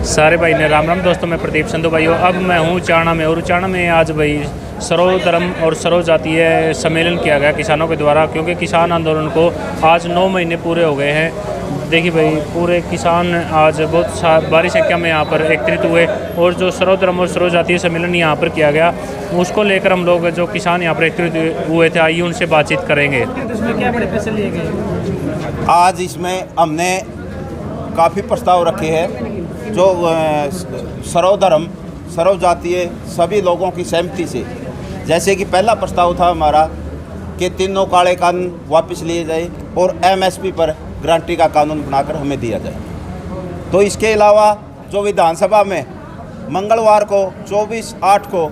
सारे भाई ने राम राम दोस्तों, मैं प्रदीप संधू भाइयों। अब मैं हूँ चाणा में, और चाणा में आज भाई सर्व धर्म और सर्व जातीय सम्मेलन किया गया किसानों के द्वारा, क्योंकि किसान आंदोलन को आज 9 महीने पूरे हो गए हैं। देखिए भाई, पूरे किसान आज बहुत भारी संख्या में यहाँ पर एकत्रित हुए, और जो सर्व धर्म और सर्व जातीय सम्मेलन यहाँ पर किया गया उसको लेकर हम लोग जो किसान यहाँ पर एकत्रित हुए थे, आइए उनसे बातचीत करेंगे। इसमें क्या बड़े फैसले लिए गए? आज इसमें हमने काफ़ी प्रस्ताव रखे हैं जो सर्वधर्म सर्व जातीय सभी लोगों की सहमति से। जैसे कि पहला प्रस्ताव था हमारा कि तीनों काले कानून वापस लिए जाए और एमएसपी पर गारंटी का कानून बनाकर हमें दिया जाए। तो इसके अलावा जो विधानसभा में मंगलवार को 24/8 को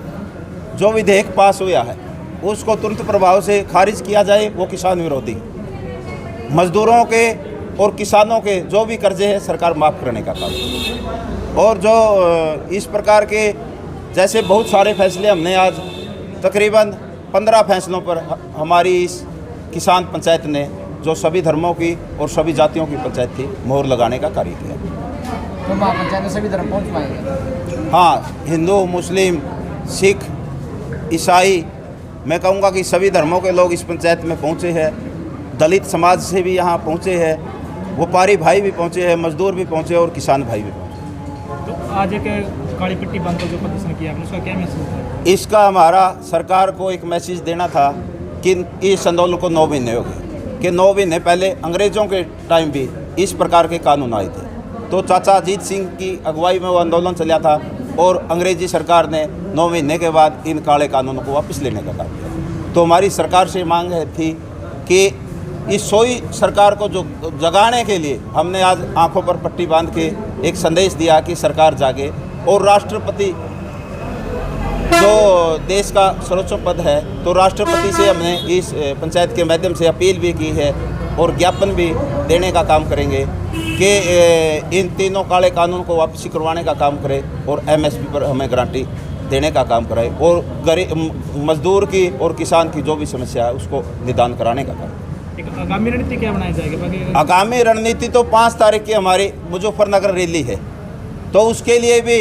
जो विधेयक पास हुआ है उसको तुरंत प्रभाव से खारिज किया जाए। वो किसान विरोधी, मजदूरों के और किसानों के जो भी कर्जे हैं सरकार माफ़ करने का काम। और जो इस प्रकार के जैसे बहुत सारे फैसले हमने आज तकरीबन 15 फैसलों पर हमारी इस किसान पंचायत ने, जो सभी धर्मों की और सभी जातियों की पंचायत थी, मोहर लगाने का कार्य किया। तो महापंचायत में सभी धर्म पहुँच पाएंगे? हाँ, हिंदू, मुस्लिम, सिख, ईसाई, मैं कहूँगा कि सभी धर्मों के लोग इस पंचायत में पहुँचे हैं। दलित समाज से भी यहाँ पहुँचे हैं, व्यापारी भाई भी पहुँचे हैं, मजदूर भी पहुँचे और किसान भाई भी पहुँचे। तो आज एक काली पट्टी बंद जो प्रदर्शन किया आपने, उसका क्या मैसेज था? इसका हमारा सरकार को एक मैसेज देना था कि इस आंदोलन को 9 महीने हो गए, कि 9 महीने पहले अंग्रेज़ों के टाइम भी इस प्रकार के कानून आए थे। तो चाचा अजीत सिंह की अगुवाई में वो आंदोलन चला था और अंग्रेज़ी सरकार ने 9 महीने के बाद इन काले कानूनों को वापस लेने का काम किया। तो हमारी सरकार से मांग थी कि इस सोई सरकार को जो जगाने के लिए हमने आज आंखों पर पट्टी बांध के एक संदेश दिया कि सरकार जागे। और राष्ट्रपति जो देश का सर्वोच्च पद है, तो राष्ट्रपति से हमने इस पंचायत के माध्यम से अपील भी की है और ज्ञापन भी देने का काम करेंगे कि इन तीनों काले कानून को वापसी करवाने का काम करे और एमएसपी पर हमें गारंटी देने का काम करे और गरीब मजदूर की और किसान की जो भी समस्या है उसको निदान कराने का काम। एक आगामी रणनीति क्या बनाई जाएगी? आगामी रणनीति तो 5 तारीख की हमारी मुजफ्फरनगर रैली है, तो उसके लिए भी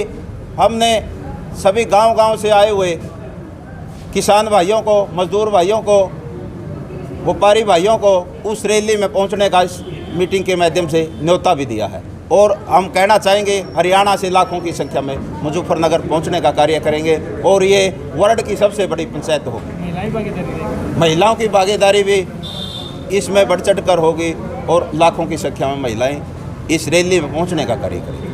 हमने सभी गांव-गांव से आए हुए किसान भाइयों को, मजदूर भाइयों को, व्यापारी भाइयों को उस रैली में पहुंचने का इस मीटिंग के माध्यम से न्योता भी दिया है। और हम कहना चाहेंगे हरियाणा से लाखों की संख्या में मुजफ्फरनगर पहुंचने का कार्य करेंगे और ये वर्ल्ड की सबसे बड़ी पंचायत होगी। महिलाओं की भागीदारी भी इसमें बढ़ चढ़ कर होगी और लाखों की संख्या में महिलाएं इस रैली में पहुंचने का कार्य करेंगी।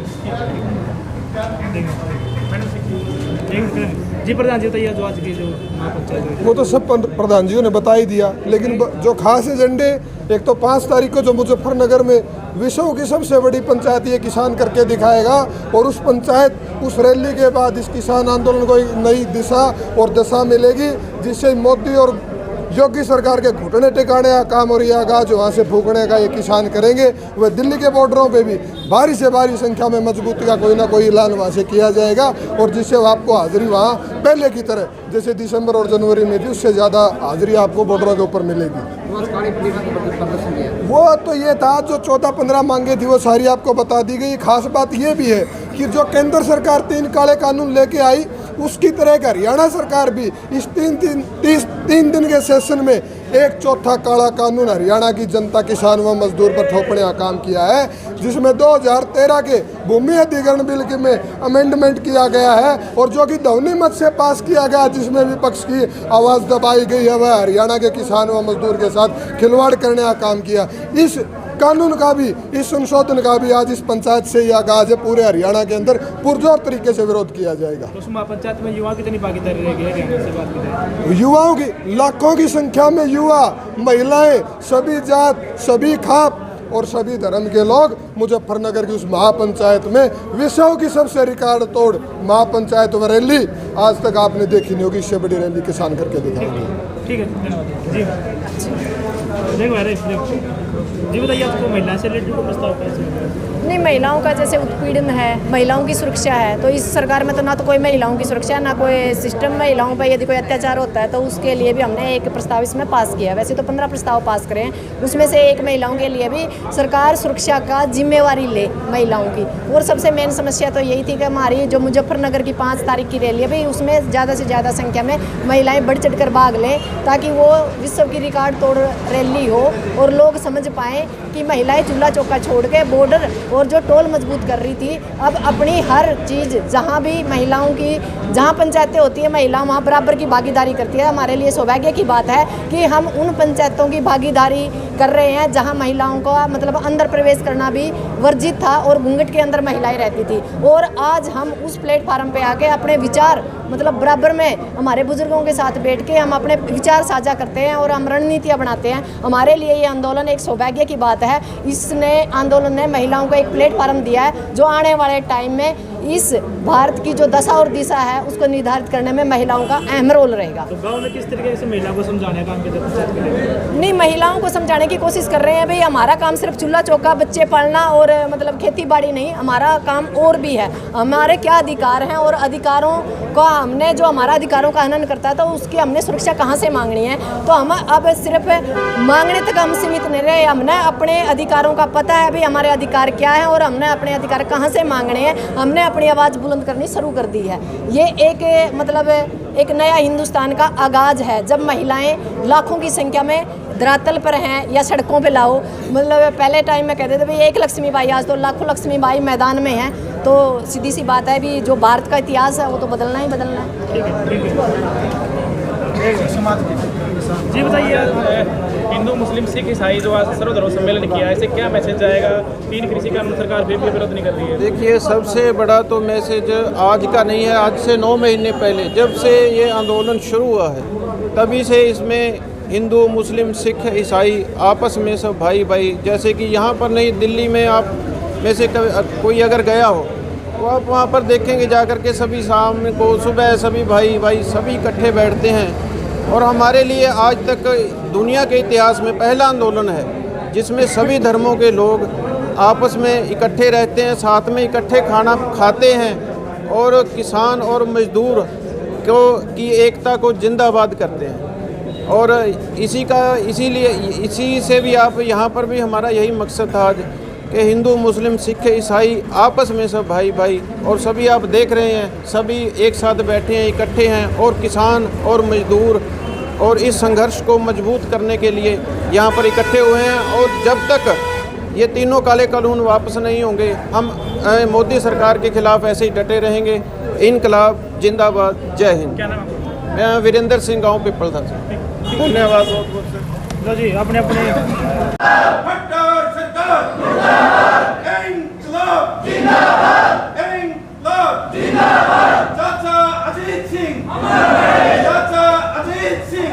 जी प्रधान जी, जो आज की जो महापंचायत, वो तो सब प्रधान जी ने बता ही दिया, लेकिन जो खास एजेंडे, एक तो 5 तारीख को जो मुजफ्फरनगर में विश्व की सबसे बड़ी पंचायत ये किसान करके दिखाएगा, और उस पंचायत उस रैली के बाद इस किसान आंदोलन को एक नई दिशा और दशा मिलेगी, जिससे मोदी और योगी सरकार के घुटने टिकाने का काम और ये आगाज वहाँ से फूकने का ये किसान करेंगे। वह दिल्ली के बॉर्डरों पे भी भारी से भारी संख्या में मजबूती का कोई ना कोई ऐलान वहाँ से किया जाएगा, और जिससे आपको हाजिरी वहाँ पहले की तरह जैसे दिसंबर और जनवरी में थी उससे ज़्यादा हाजिरी आपको बॉर्डरों के ऊपर मिलेगी। वो तो ये था जो 14-15 मांगे थी वो सारी आपको बता दी गई। खास बात ये भी है कि जो केंद्र सरकार 3 काले कानून लेके आई, उसकी तरह हरियाणा सरकार भी इस 3 दिन के सेशन में 1/4 काला कानून हरियाणा की जनता, किसान व मजदूर पर थोपने का काम किया है, जिसमें 2013 के भूमि अधिग्रहण बिल के में अमेंडमेंट किया गया है और जो कि ध्वनि मत से पास किया गया, जिसमें विपक्ष की आवाज़ दबाई गई है, वह हरियाणा के किसान व मजदूर के साथ खिलवाड़ करने का काम किया। इस कानून का भी, इस संशोधन का भी आज इस पंचायत से ही आगाज है। पूरे हरियाणा के अंदर पुरजोर तरीके से विरोध किया जाएगा। तो उस महापंचायत में युवाओं की कितनी भागीदारी रहेगी हरियाणा से बात करें? युवाओं की लाखों की संख्या में युवा, महिलाएं, सभी जात, सभी खाप और सभी धर्म के लोग मुजफ्फरनगर की उस महापंचायत में विश्व की सबसे रिकॉर्ड तोड़ महापंचायत व रैली आज तक आपने देखी नहीं होगी। इससे बड़ी रैली किसान करके दिखाएंगे। ठीक है, धन्यवाद जी। देखो जी बताइए, आपको महिलाएं से रिलेटेड कोई प्रस्ताव कैसे है? नहीं, महिलाओं का जैसे उत्पीड़न है, महिलाओं की सुरक्षा है, तो इस सरकार में तो ना तो कोई महिलाओं की सुरक्षा है, ना कोई सिस्टम। महिलाओं पर यदि कोई अत्याचार होता है तो उसके लिए भी हमने एक प्रस्ताव इसमें पास किया है। वैसे तो 15 प्रस्ताव पास करे हैं, उसमें से एक महिलाओं के लिए भी सरकार सुरक्षा का जिम्मेवारी ले महिलाओं की। और सबसे मेन समस्या तो यही थी कि हमारी जो मुजफ्फरनगर की 5 तारीख की रैली है भाई, उसमें ज़्यादा से ज़्यादा संख्या में महिलाएँ बढ़ चढ़ कर भाग लें, ताकि वो विश्व की रिकॉर्ड तोड़ रैली हो और लोग समझ पाएँ कि महिलाएं चूल्हा चौका छोड़ के बॉर्डर और जो टोल मजबूत कर रही थी, अब अपनी हर चीज़ जहां भी महिलाओं की, जहां पंचायतें होती है महिला वहां बराबर की भागीदारी करती है। हमारे लिए सौभाग्य की बात है कि हम उन पंचायतों की भागीदारी कर रहे हैं जहां महिलाओं का मतलब अंदर प्रवेश करना भी वर्जित था और घूंघट के अंदर महिलाएं रहती थी। और आज हम उस प्लेटफार्म पे आके अपने विचार मतलब बराबर में हमारे बुजुर्गों के साथ बैठ के हम अपने विचार साझा करते हैं और हम रणनीतियाँ बनाते हैं। हमारे लिए ये आंदोलन एक सौभाग्य की बात है। इसने आंदोलन ने महिलाओं को एक प्लेटफार्म दिया है जो आने वाले टाइम में इस भारत की जो दशा और दिशा है उसको निर्धारित करने में महिलाओं का अहम रोल रहेगा। तो गांव में किस तरीके से महिलाओं को समझाने का काम करते हैं? नहीं, महिलाओं को समझाने की कोशिश कर रहे हैं भाई, हमारा काम सिर्फ चूल्हा चौका बच्चे पालना और मतलब खेती बाड़ी नहीं, हमारा काम और भी है। हमारे क्या अधिकार हैं और अधिकारों को हमने जो हमारा अधिकारों का हनन करता है तो उसकी हमने सुरक्षा कहाँ से मांगनी है। तो हम अब सिर्फ मांगने तक हम सीमित नहीं रहे, हमने अपने अधिकारों का पता है भाई हमारे अधिकार क्या है और हमने अपने अधिकार कहाँ से मांगने हैं। हमने अपनी आवाज़ बुलंद करनी शुरू कर दी है। ये एक मतलब एक नया हिंदुस्तान का आगाज़ है जब महिलाएं लाखों की संख्या में धरातल पर हैं या सड़कों पे लाओ। मतलब पहले टाइम में कहते थे भाई एक लक्ष्मी बाई, आज तो लाखों लक्ष्मी बाई मैदान में हैं। तो सीधी सी बात है भी जो भारत का इतिहास है वो तो बदलना ही बदलना है। जी बताइए, हिंदू मुस्लिम सिख ईसाई जो आज सर्वधर्म सम्मेलन किया है, इससे क्या मैसेज जाएगा? 3 कृषि कानून सरकार फिर भी विरोध नहीं कर रही है। देखिए, सबसे बड़ा तो मैसेज आज का नहीं है, आज से 9 महीने पहले जब से ये आंदोलन शुरू हुआ है तभी से इसमें हिंदू मुस्लिम सिख ईसाई आपस में सब भाई भाई, जैसे कि यहाँ पर नहीं दिल्ली में आप में से कोई अगर गया हो तो आप वहाँ पर देखेंगे जाकर के सभी शाम को सुबह सभी भाई भाई सभी इकट्ठे बैठते हैं। और हमारे लिए आज तक दुनिया के इतिहास में पहला आंदोलन है जिसमें सभी धर्मों के लोग आपस में इकट्ठे रहते हैं, साथ में इकट्ठे खाना खाते हैं और किसान और मजदूर की एकता को जिंदाबाद करते हैं। और इसी से भी आप यहाँ पर भी हमारा यही मकसद था आज कि हिंदू मुस्लिम सिख ईसाई आपस में सब भाई भाई, और सभी आप देख रहे हैं सभी एक साथ बैठे हैं, इकट्ठे हैं और किसान और मजदूर और इस संघर्ष को मजबूत करने के लिए यहाँ पर इकट्ठे हुए हैं। और जब तक ये तीनों काले कानून वापस नहीं होंगे हम मोदी सरकार के खिलाफ ऐसे ही डटे रहेंगे। इनकलाब जिंदाबाद, जय हिंद। क्या नाम है? मैं वीरेंद्र सिंह, गाँव पिपलधा से। धन्यवाद बहुत बहुत। लो जी, अपने चाचा अजीत सिंह, चाचा अजीत सिंह।